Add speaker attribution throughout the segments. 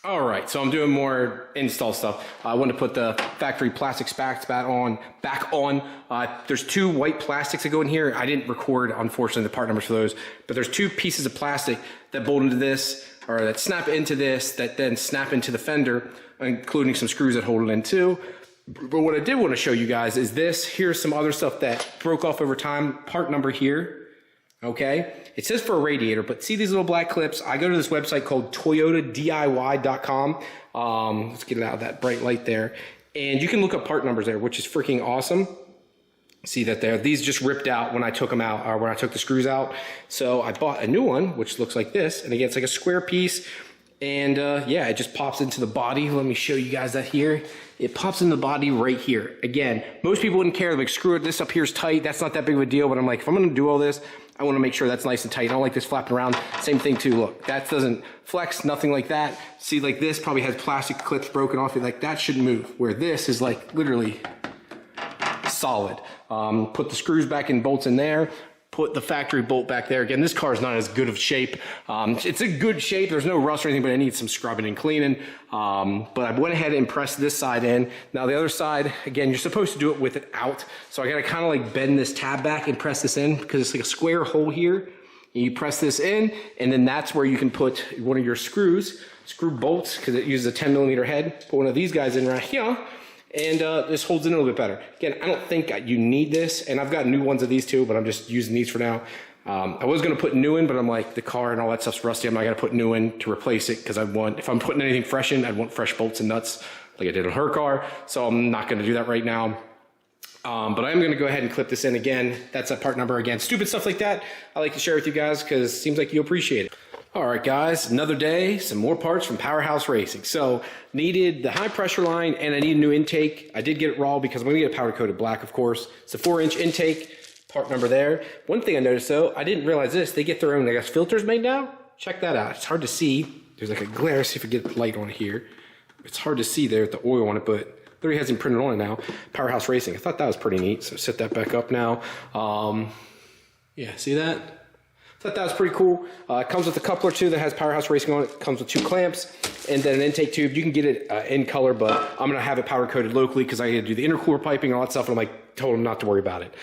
Speaker 1: All right, so I'm doing more install stuff. I want to put the factory plastic spats back on. There's two white plastics that go in here. I didn't record, unfortunately, the part numbers for those, but there's two pieces of plastic that bolt into this, or that snap into this, that then snap into the fender, including some screws that hold it in too. But what I did want to show you guys is this. Here's some other stuff that broke off over time. Part number here. Okay, it says for a radiator, but see these little black clips? I go to this website called toyotadiy.com. Let's get it out of that bright light there. And you can look up part numbers there, which is freaking awesome. See that there? These just ripped out when I took them out, or when I took the screws out. So I bought a new one, which looks like this. And again, it's like a square piece. And yeah, it just pops into the body. Let me show you guys that here. It pops in the body right here. Again, most people wouldn't care. Like, screw it, this up here is tight. That's not that big of a deal. But I'm like, if I'm gonna do all this, I wanna make sure that's nice and tight. I don't like this flapping around. Same thing too, look, that doesn't flex, nothing like that. See, like this probably has plastic clips broken off it. Like that shouldn't move. Where this is like literally solid. Put the screws back in, bolts in there. Put the factory bolt back there. Again, this car is not as good of shape. It's a good shape. There's no rust or anything, but it needs some scrubbing and cleaning. But I went ahead and pressed this side in. Now the other side, again, you're supposed to do it with it out. So I gotta kind of like bend this tab back and press this in, because it's like a square hole here. And you press this in, and then that's where you can put one of your screw bolts, because it uses a 10mm head. Put one of these guys in right here. And this holds in a little bit better. Again, I don't think you need this, and I've got new ones of these too, but I'm just using these for now. I was gonna put new in, but I'm like, the car and all that stuff's rusty. I'm not gonna put new in to replace it, because if I'm putting anything fresh in, I'd want fresh bolts and nuts like I did on her car. So I'm not gonna do that right now. But I am gonna go ahead and clip this in again. That's that part number again. Stupid stuff like that, I like to share with you guys, because it seems like you appreciate it. All right, guys, another day, some more parts from Powerhouse Racing. So, needed the high pressure line, and I need a new intake. I did get it raw because I'm gonna get it powder coated black, of course. It's a 4-inch intake, part number there. One thing I noticed though, I didn't realize this, they get their own, I guess, filters made now. Check that out, it's hard to see. There's like a glare, see if I get the light on it here. It's hard to see there with the oil on it, but literally has it printed on it now. Powerhouse Racing, I thought that was pretty neat, so set that back up now. Yeah, see that? Thought that was pretty cool. It comes with a coupler too that has Powerhouse Racing on it. It comes with 2 clamps and then an intake tube. You can get it in color, but I'm gonna have it powder coated locally because I had to do the intercooler piping and all that stuff, and I'm like, told them not to worry about it.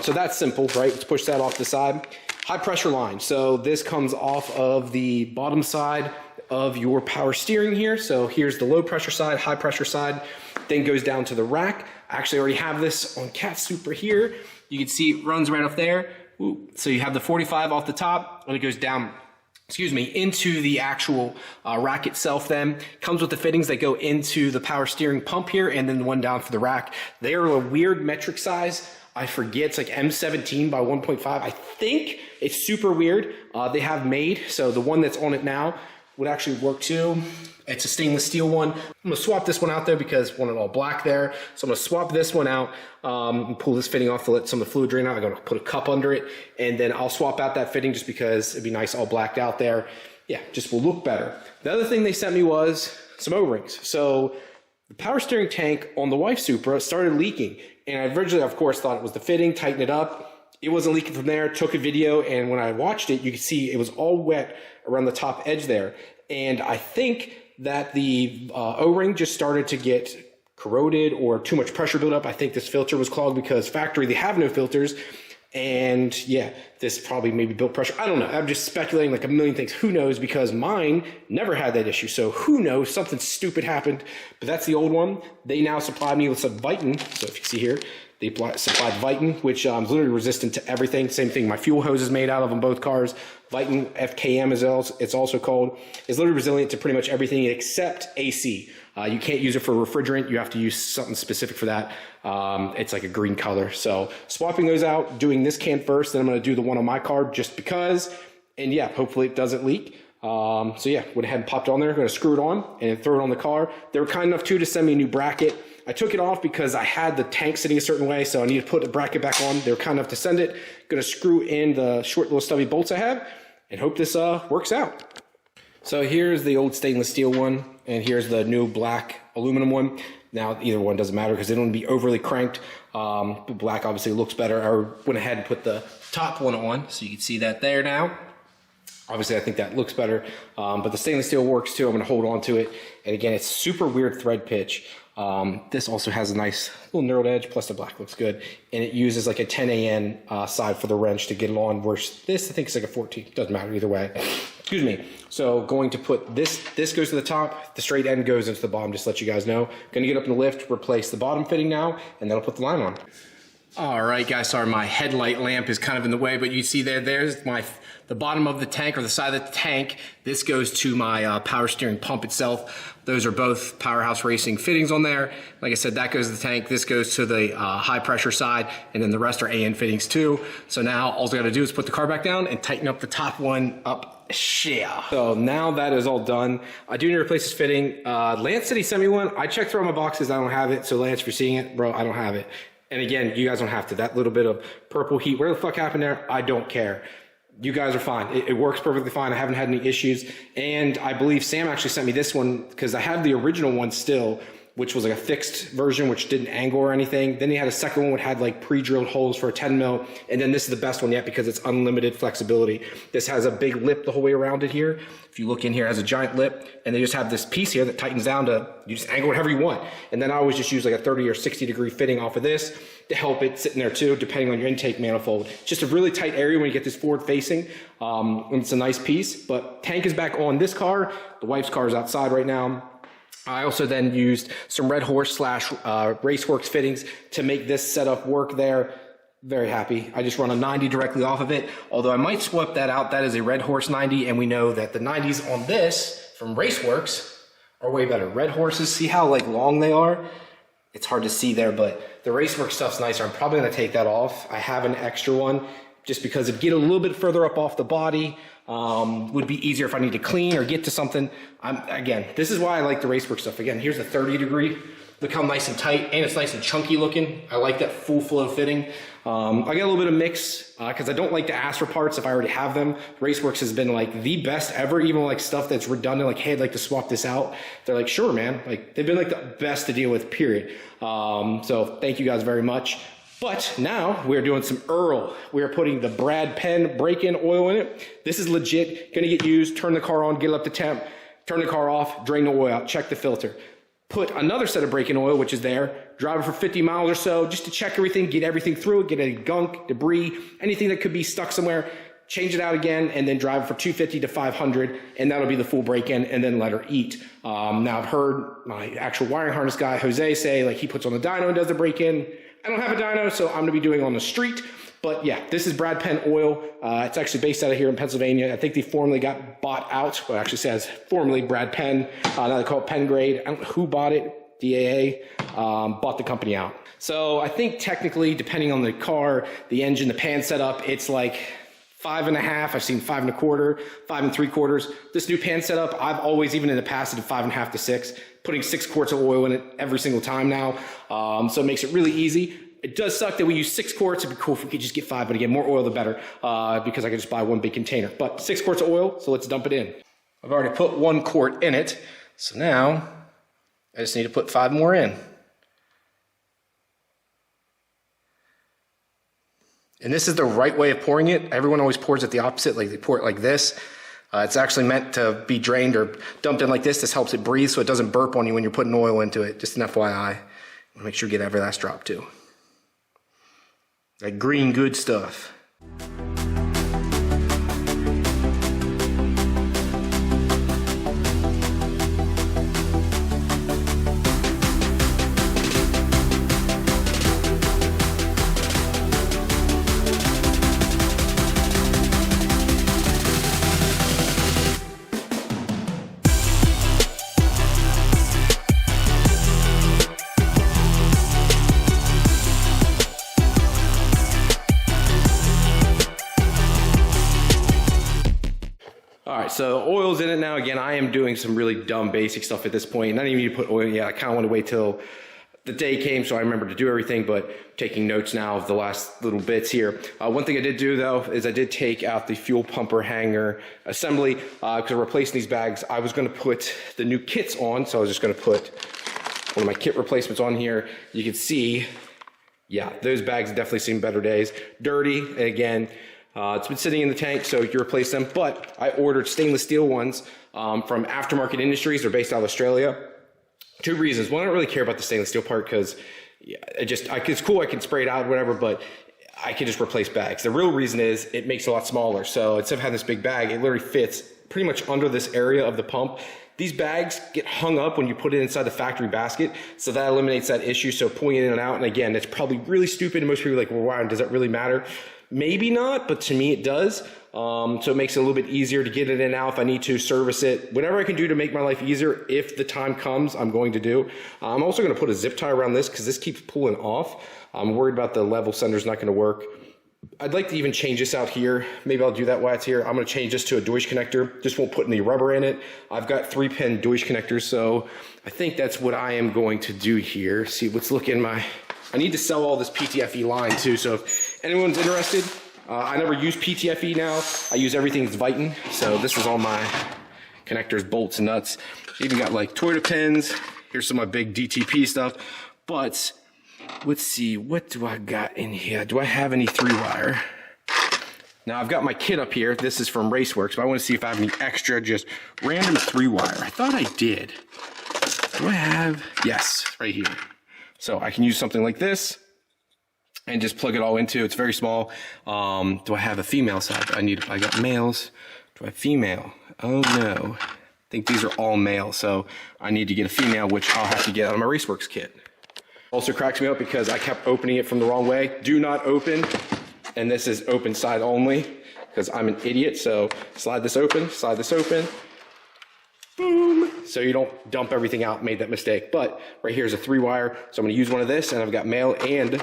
Speaker 1: So that's simple, right? Let's push that off the side. High pressure line. So this comes off of the bottom side of your power steering here. So here's the low pressure side, high pressure side, then goes down to the rack. I actually already have this on MK4 Supra here. You can see it runs right up there. Ooh. So you have the 45 off the top, and it goes down, into the actual rack itself then. Comes with the fittings that go into the power steering pump here, and then one down for the rack. They are a weird metric size. I forget, it's like M17 by 1.5. I think it's super weird. They have made, so the one that's on it now would actually work too. It's a stainless steel one. I'm gonna swap this one out there because I want it all black there. So I'm gonna swap this one out and pull this fitting off to let some of the fluid drain out. I'm gonna put a cup under it, and then I'll swap out that fitting just because it'd be nice all blacked out there. Yeah, just will look better. The other thing they sent me was some O-rings. So the power steering tank on the wife's Supra started leaking. And I originally, of course, thought it was the fitting, tighten it up. It wasn't leaking from there, took a video, and when I watched it, you could see it was all wet around the top edge there. And I think that the O-ring just started to get corroded or too much pressure built up. I think this filter was clogged because factory, they have no filters. And yeah, this probably maybe built pressure. I don't know. I'm just speculating like a million things. Who knows? Because mine never had that issue. So who knows? Something stupid happened. But that's the old one. They now supply me with some Viton. So if you see here, they supplied Viton, which is literally resistant to everything. Same thing. My fuel hose is made out of on both cars. Viton FKM is it's also called. It's literally resilient to pretty much everything except AC. You can't use it for refrigerant. You have to use something specific for that. It's like a green color. So swapping those out, doing this can first, then I'm going to do the one on my car just because. And yeah, hopefully it doesn't leak. So yeah, went ahead and popped it on there. I'm going to screw it on and throw it on the car. They were kind enough too to send me a new bracket. I took it off because I had the tank sitting a certain way, so I needed to put the bracket back on. They were kind enough to send it. Going to screw in the short little stubby bolts I have and hope this works out. So here's the old stainless steel one, and here's the new black aluminum one. Now either one doesn't matter because they don't want to be overly cranked. But black obviously looks better. I went ahead and put the top one on, so you can see that there now. Obviously, I think that looks better, but the stainless steel works too. I'm going to hold on to it. And again, it's super weird thread pitch. This also has a nice little knurled edge, plus the black looks good. And it uses like a 10 AN side for the wrench to get it on, whereas this I think is like a 14. Doesn't matter either way. Excuse me. So going to put this goes to the top, the straight end goes into the bottom, just to let you guys know. Going to get up in the lift, replace the bottom fitting now, and then I'll put the line on. All right, guys, sorry, my headlight lamp is kind of in the way, but you see there's the bottom of the tank, or the side of the tank. This goes to my power steering pump itself. Those are both Powerhouse Racing fittings on there. Like I said, that goes to the tank. This goes to the high pressure side, and then the rest are AN fittings too. So now all I gotta do is put the car back down and tighten up the top one up. Yeah. So now that is all done. I do need to replace this fitting. Lance said he sent me one. I checked through all my boxes. I don't have it. So Lance, if you're seeing it, bro, I don't have it. And again, you guys don't have to. That little bit of purple heat, where the fuck happened there, I don't care. You guys are fine. It works perfectly fine. I haven't had any issues. And I believe Sam actually sent me this one because I have the original one still, which was like a fixed version, which didn't angle or anything. Then he had a second one which had like pre-drilled holes for a 10 mil. And then this is the best one yet because it's unlimited flexibility. This has a big lip the whole way around it here. If you look in here, it has a giant lip, and they just have this piece here that tightens down to, you just angle whatever you want. And then I always just use like a 30 or 60 degree fitting off of this to help it sit in there too, depending on your intake manifold. It's just a really tight area when you get this forward facing. And it's a nice piece, but tank is back on this car. The wife's car is outside right now. I also then used some Red Horse / Raceworks fittings to make this setup work there. Very happy. I just run a 90 directly off of it, although I might swap that out. That is a Red Horse 90, and we know that the 90s on this from Raceworks are way better. Red Horses, see how like long they are? It's hard to see there, but the Raceworks stuff's nicer. I'm probably gonna take that off. I have an extra one just because it'd get a little bit further up off the body. Would be easier if I need to clean or get to something. Again, this is why I like the Raceworks stuff. Again, here's a 30 degree. Look how nice and tight, and it's nice and chunky looking. I like that full flow fitting. I got a little bit of mix because I don't like to ask for parts if I already have them. Raceworks has been like the best ever, even like stuff that's redundant, like, hey, I'd like to swap this out. They're like, sure, man. Like, they've been like the best to deal with, period. So thank you guys very much. But now we're doing some Earl. We're putting the Brad Penn break-in oil in it. This is legit, gonna get used, turn the car on, get it up to temp, turn the car off, drain the oil out, check the filter. Put another set of break-in oil, which is there, drive it for 50 miles or so, just to check everything, get everything through it, get any gunk, debris, anything that could be stuck somewhere, change it out again, and then drive it for 250 to 500, and that'll be the full break-in, and then let her eat. Now I've heard my actual wiring harness guy, Jose, say like he puts on the dyno and does the break-in. I don't have a dyno, so I'm gonna be doing it on the street. But yeah, this is Brad Penn oil. It's actually based out of here in Pennsylvania. I think they formerly got bought out. Well, it actually says formerly Brad Penn. Now they call it Penn Grade. I don't know who bought it. DAA bought the company out. So I think technically, depending on the car, the engine, the pan setup, it's like 5.5. I've seen 5 1/4, 5 3/4. This new pan setup, I've always, even in the past, did 5.5 to 6. Putting 6 quarts of oil in it every single time now. So it makes it really easy. It does suck that we use 6 quarts. It'd be cool if we could just get 5, but again, more oil the better, because I could just buy one big container. But 6 quarts of oil, so let's dump it in. I've already put 1 quart in it, so now I just need to put 5 more in. And this is the right way of pouring it. Everyone always pours it the opposite, like they pour it like this. It's actually meant to be drained or dumped in like this. This helps it breathe so it doesn't burp on you when you're putting oil into it. Just an FYI. Make sure you get every last drop too. That green good stuff. So oil's in it now. Again, I am doing some really dumb basic stuff at this point. Not even need to put oil. Yeah, I kind of want to wait till the day came so I remember to do everything, but taking notes now of the last little bits here. One thing I did do though is I did take out the fuel pumper hanger assembly because replacing these bags, I was going to put the new kits on. So I was just going to put one of my kit replacements on here. You can see, yeah, those bags definitely seen better days. Dirty, and again, It's been sitting in the tank, so you replace them. But I ordered stainless steel ones from Aftermarket Industries. They're based out of Australia. 2 reasons. One, I don't really care about the stainless steel part because it's cool. I can spray it out, whatever, but I can just replace bags. The real reason is it makes it a lot smaller. So instead of having this big bag, it literally fits pretty much under this area of the pump. These bags get hung up when you put it inside the factory basket, so that eliminates that issue. So pulling it in and out, and again, it's probably really stupid, and most people are like, well, why, does that really matter? Maybe not, but to me it does. So it makes it a little bit easier to get it in and out if I need to service it. Whatever I can do to make my life easier, if the time comes, I'm going to do. I'm also going to put a zip tie around this because this keeps pulling off. I'm worried about the level center's not going to work. I'd like to even change this out here. Maybe I'll do that while it's here. I'm going to change this to a Deutsch connector. Just won't put any rubber in it. I've got 3-pin Deutsch connectors, so I think that's what I am going to do here. See what's looking I need to sell all this PTFE line too, so if anyone's interested, I never use PTFE now. I use everything's Viton, so this is all my connectors, bolts, and nuts. Even got like Toyota pins. Here's some of my big DTP stuff, but let's see, what do I got in here? Do I have any 3-wire? Now I've got my kit up here. This is from Raceworks, but I want to see if I have any extra just random 3-wire. I thought I did. Do I have? Yes, right here. So I can use something like this and just plug it all into. It's very small. Do I have a female side? I got males. Do I have female? Oh no. I think these are all male, so I need to get a female, which I'll have to get out of my Raceworks kit. Also cracks me up because I kept opening it from the wrong way. Do not open, and this is open side only because I'm an idiot. So slide this open, boom. So you don't dump everything out, made that mistake. But right here is a 3-wire, so I'm gonna use one of this, and I've got male and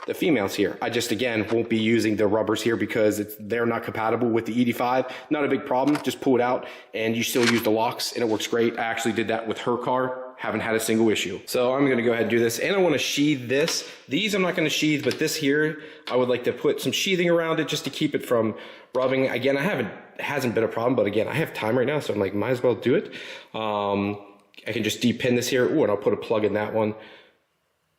Speaker 1: the females here. I just, again, won't be using the rubbers here because they're not compatible with the ED5. Not a big problem, just pull it out, and you still use the locks, and it works great. I actually did that with her car. Haven't had a single issue. So I'm gonna go ahead and do this, and I wanna sheathe this. These I'm not gonna sheathe, but this here, I would like to put some sheathing around it just to keep it from rubbing. Again, it hasn't been a problem, but again, I have time right now, so I'm like, might as well do it. I can just de-pin this here. Ooh, and I'll put a plug in that one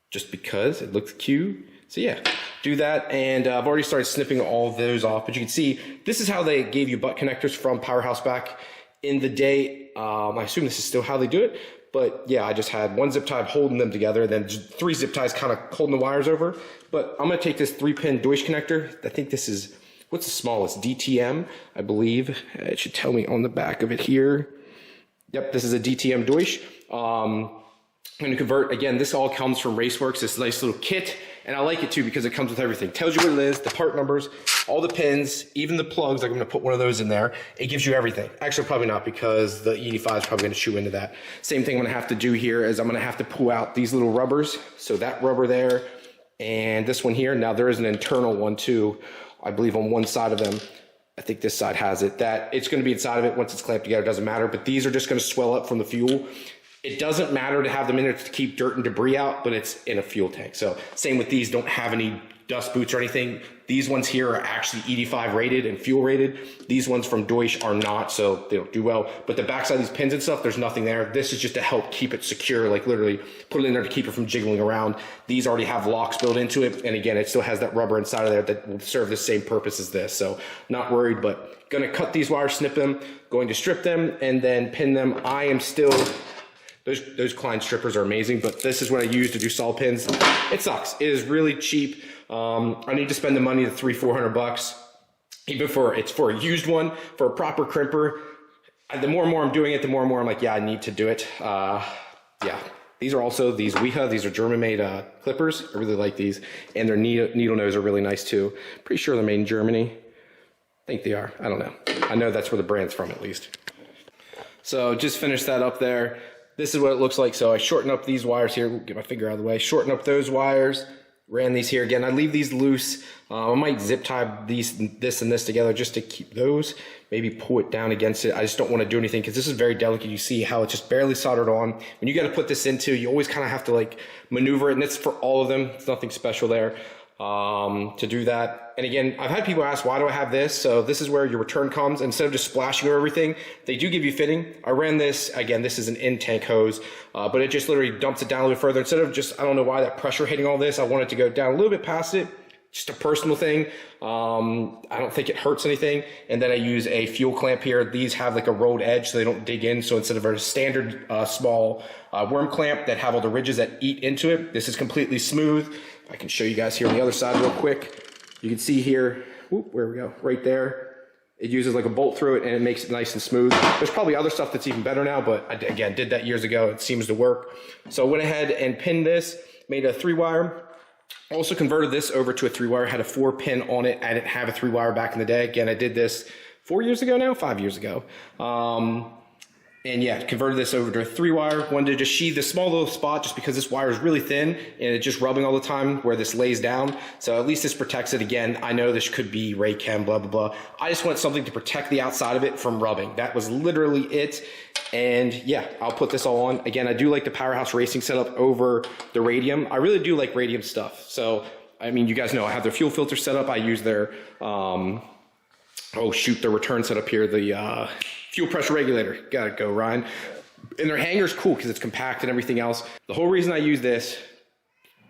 Speaker 1: just because it looks cute. So yeah, do that, and I've already started snipping all of those off, but you can see, this is how they gave you butt connectors from Powerhouse back in the day. I assume this is still how they do it. But yeah, I just had 1 zip tie holding them together, then 3 zip ties kind of holding the wires over. But I'm gonna take this 3-pin Deutsch connector. I think this is, what's the smallest? DTM, I believe. It should tell me on the back of it here. Yep, this is a DTM Deutsch. I'm gonna convert, again, this all comes from Raceworks, this nice little kit. And I like it too because it comes with everything. Tells you what it is, the part numbers, all the pins, even the plugs. Like I'm gonna put one of those in there. It gives you everything. Actually, probably not because the ED5 is probably gonna chew into that. Same thing I'm gonna have to do here is I'm gonna have to pull out these little rubbers. So that rubber there and this one here. Now there is an internal one too, I believe on one side of them. I think this side has it. That it's gonna be inside of it once it's clamped together, doesn't matter. But these are just gonna swell up from the fuel. It doesn't matter to have them in there to keep dirt and debris out, but it's in a fuel tank. So same with these, don't have any dust boots or anything. These ones here are actually ED5 rated and fuel rated. These ones from Deutsch are not, so they don't do well. But the backside of these pins and stuff, there's nothing there. This is just to help keep it secure, like literally put it in there to keep it from jiggling around. These already have locks built into it. And again, it still has that rubber inside of there that will serve the same purpose as this. So not worried, but gonna cut these wires, snip them, going to strip them, and then pin them. I am still, those Klein strippers are amazing, but this is what I use to do solid pins. It sucks. It is really cheap. I need to spend the money to $300-400 bucks, even for a used one, for a proper crimper. The more and more I'm doing it, the more and more I'm like, yeah, I need to do it. Yeah, these are also these Weha. These are German-made clippers. I really like these, and their needle nose are really nice too. Pretty sure they're made in Germany. I think they are. I don't know. I know that's where the brand's from at least. So just finished that up there. This is what it looks like. So I shorten up these wires here. Get my finger out of the way. Shorten up those wires. Ran these here again. I leave these loose. I might zip tie this and this together just to keep those. Maybe pull it down against it. I just don't want to do anything because this is very delicate. You see how it's just barely soldered on. When you got to put this into, you always kind of have to like maneuver it, and it's for all of them. It's nothing special there to do that. And again, I've had people ask, why do I have this? So this is where your return comes. Instead of just splashing over everything, they do give you fitting. I ran this, again, this is an in-tank hose, but it just literally dumps it down a little further. Instead of just, I don't know why that pressure hitting all this, I want it to go down a little bit past it, just a personal thing. I don't think it hurts anything. And then I use a fuel clamp here. These have like a rolled edge so they don't dig in. So instead of a standard small worm clamp that have all the ridges that eat into it, this is completely smooth. I can show you guys here on the other side real quick. You can see here, where we go, right there. It uses like a bolt through it and it makes it nice and smooth. There's probably other stuff that's even better now, but I, again, did that years ago. It seems to work. So I went ahead and pinned this, made a 3-wire. Also converted this over to a 3-wire, had a 4-pin on it. I didn't have a 3-wire back in the day. Again, I did this 4 years ago now, 5 years ago. And yeah, converted this over to a 3-wire. Wanted to just sheathe this small little spot just because this wire is really thin and it's just rubbing all the time where this lays down. So at least this protects it. Again, I know this could be Raychem, blah, blah, blah. I just want something to protect the outside of it from rubbing. That was literally it. And yeah, I'll put this all on. Again, I do like the Powerhouse Racing setup over the Radium. I really do like Radium stuff. So, I mean, you guys know I have their fuel filter set up. I use their, their return setup here, the fuel pressure regulator. Gotta go, Ryan. And their hanger's cool because it's compact and everything else. The whole reason I use this,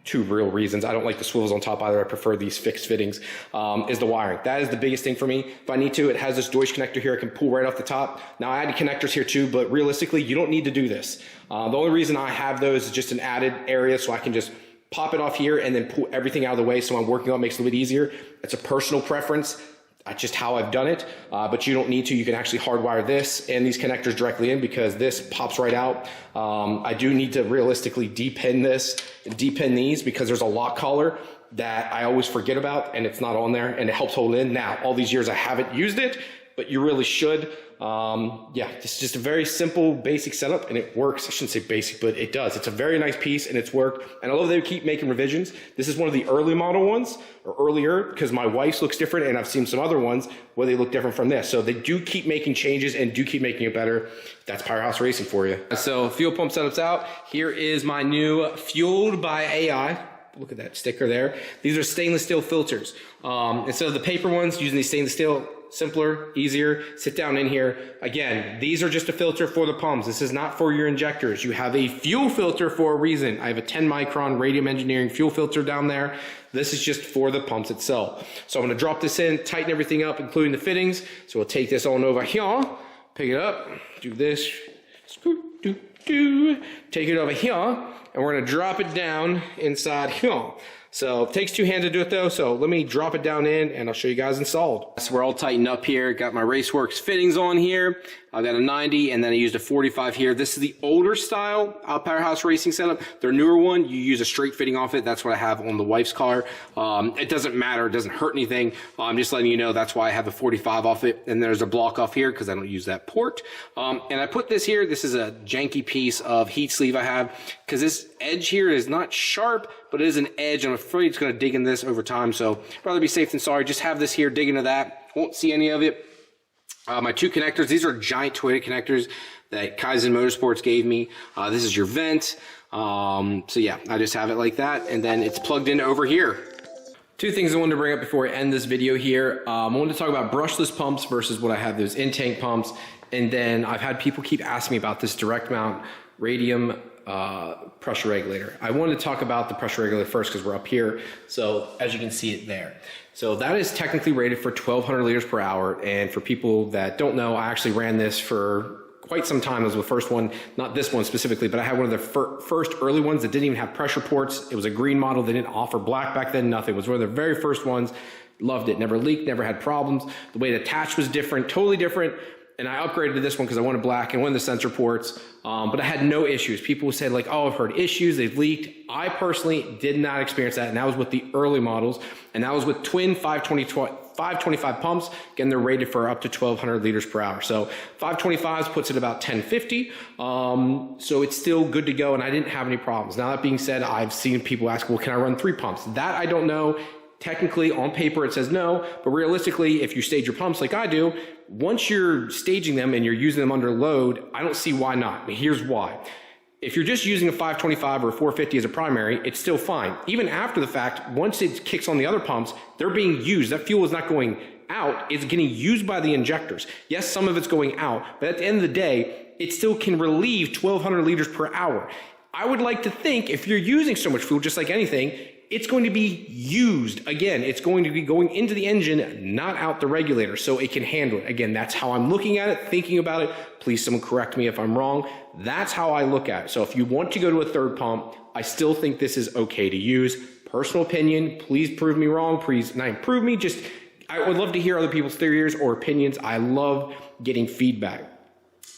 Speaker 1: 2 real reasons. I don't like the swivels on top either. I prefer these fixed fittings, is the wiring. That is the biggest thing for me. If I need to, it has this Deutsch connector here. I can pull right off the top. Now I added connectors here too, but realistically, you don't need to do this. The only reason I have those is just an added area so I can just pop it off here and then pull everything out of the way so I'm working on it, makes it a little bit easier. It's a personal preference. That's just how I've done it, but you don't need to. You can actually hardwire this and these connectors directly in because this pops right out. I do need to realistically depin this, depin these because there's a lock collar that I always forget about and it's not on there and it helps hold it in. Now, all these years I haven't used it, but you really should. Yeah, it's just a very simple, basic setup and it works. I shouldn't say basic, but it does. It's a very nice piece and it's worked. And I love they keep making revisions. This is one of the early model ones, or earlier, because my wife's looks different and I've seen some other ones where they look different from this. So they do keep making changes and do keep making it better. That's Powerhouse Racing for you. So fuel pump setup's out. Here is my new Fueled by AI. Look at that sticker there. These are stainless steel filters. Instead of the paper ones, using these stainless steel, simpler, easier. Sit down in here. Again, these are just a filter for the pumps. This is not for your injectors. You have a fuel filter for a reason. I have a 10 micron Radium Engineering fuel filter down there. This is just for the pumps itself. So I'm gonna drop this in, tighten everything up, including the fittings. So we'll take this on over here, pick it up, do this, take it over here, and we're gonna drop it down inside here. So it takes 2 hands to do it though, so let me drop it down in and I'll show you guys installed. So we're all tightened up here, got my Raceworks fittings on here. I've got a 90 and then I used a 45 here. This is the older style Powerhouse Racing setup. Their newer one, you use a straight fitting off it. That's what I have on the wife's car. It doesn't matter, it doesn't hurt anything. I'm just letting you know that's why I have a 45 off it. And there's a block off here because I don't use that port. And I put this here, this is a janky piece of heat sleeve I have because this edge here is not sharp, but it is an edge. I'm afraid it's gonna dig in this over time. So rather be safe than sorry. Just have this here, dig into that. Won't see any of it. My 2 connectors, these are giant Toyota connectors that Kaizen Motorsports gave me. This is your vent. So yeah, I just have it like that. And then it's plugged in over here. 2 things I wanted to bring up before I end this video here. I wanted to talk about brushless pumps versus what I have, those in-tank pumps. And then I've had people keep asking me about this direct mount Radium pressure regulator. I wanted to talk about the pressure regulator first because we're up here. So as you can see it there. So that is technically rated for 1,200 liters per hour. And for people that don't know, I actually ran this for quite some time. It was the first one, not this one specifically, but I had one of the first early ones that didn't even have pressure ports. It was a green model. They didn't offer black back then, nothing. It was one of the very first ones. Loved it, never leaked, never had problems. The way it attached was different, totally different. And I upgraded to this one because I wanted black and wanted the sensor ports, but I had no issues. People said like, oh, I've heard issues, they've leaked. I personally did not experience that, and that was with the early models, and that was with twin 525 pumps. Again, they're rated for up to 1,200 liters per hour. So 525s puts it about 1050, so it's still good to go, and I didn't have any problems. Now that being said, I've seen people ask, well, can I run 3 pumps? That I don't know. Technically, on paper, it says no, but realistically, if you stage your pumps like I do, once you're staging them and you're using them under load, I don't see why not. Here's why. If you're just using a 525 or a 450 as a primary, it's still fine. Even after the fact, once it kicks on the other pumps, they're being used. That fuel is not going out, it's getting used by the injectors. Yes, some of it's going out, but at the end of the day, it still can relieve 1,200 liters per hour. I would like to think if you're using so much fuel, just like anything, it's going to be used. Again, it's going to be going into the engine, not out the regulator, so it can handle it. Again, that's how I'm looking at it, thinking about it. Please someone correct me if I'm wrong. That's how I look at it. So if you want to go to a third pump, I still think this is okay to use. Personal opinion, please prove me wrong. Please not prove me, just I would love to hear other people's theories or opinions. I love getting feedback.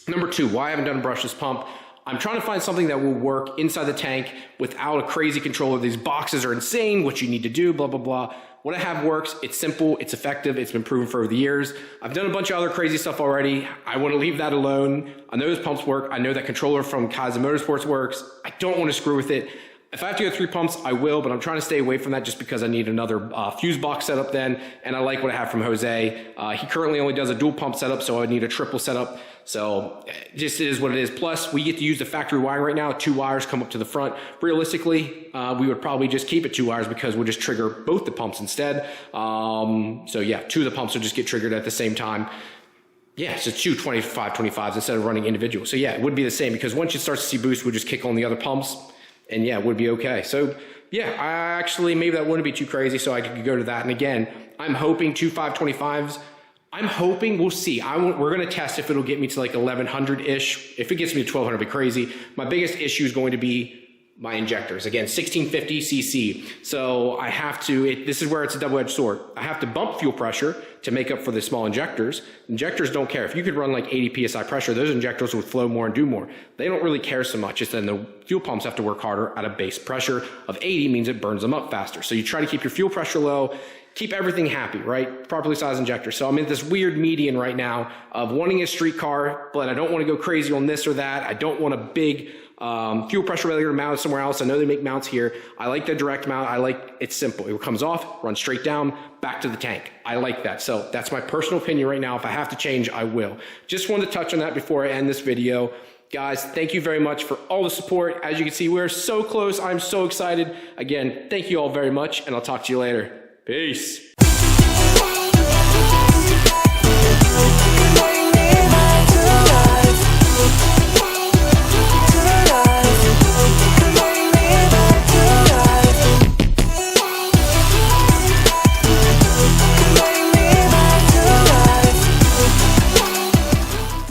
Speaker 1: Number 2, why I haven't done a brushless pump. I'm trying to find something that will work inside the tank without a crazy controller. These boxes are insane, what you need to do, blah, blah, blah. What I have works, it's simple, it's effective, it's been proven for over the years. I've done a bunch of other crazy stuff already. I want to leave that alone. I know those pumps work. I know that controller from Kaizen Motorsports works. I don't want to screw with it. If I have to go 3 pumps, I will, but I'm trying to stay away from that just because I need another fuse box setup then, and I like what I have from Jose. He currently only does a dual pump setup, so I would need a triple setup. So just it is what it is. Plus, we get to use the factory wiring right now. 2 wires come up to the front. Realistically, we would probably just keep it 2 wires because we'll just trigger both the pumps instead. So yeah, 2 of the pumps will just get triggered at the same time. Yeah, so 2 25/25s instead of running individual. So yeah, it would be the same because once you start to see boost, we'll just kick on the other pumps. And yeah, it would be okay. So yeah, I actually, maybe that wouldn't be too crazy, so I could go to that. And again, I'm hoping 2 525s. I'm hoping, we'll see. We're going to test if it'll get me to like 1100-ish. If it gets me to 1200, it'll be crazy. My biggest issue is going to be my injectors. Again, 1650 cc. So I have to, this is where it's a double-edged sword. I have to bump fuel pressure to make up for the small injectors. Injectors don't care. If you could run like 80 psi pressure, those injectors would flow more and do more. They don't really care so much. It's then the fuel pumps have to work harder at a base pressure of 80 means it burns them up faster. So you try to keep your fuel pressure low, keep everything happy, right? Properly sized injector. So I'm in this weird median right now of wanting a street car, but I don't want to go crazy on this or that. I don't want a big fuel pressure regulator mounted somewhere else. I know they make mounts here. I like the direct mount. I like it's simple. It comes off, runs straight down, back to the tank. I like that. So that's my personal opinion right now. If I have to change, I will. Just wanted to touch on that before I end this video. Guys, thank you very much for all the support. As you can see, we're so close. I'm so excited. Again, thank you all very much, and I'll talk to you later. Peace.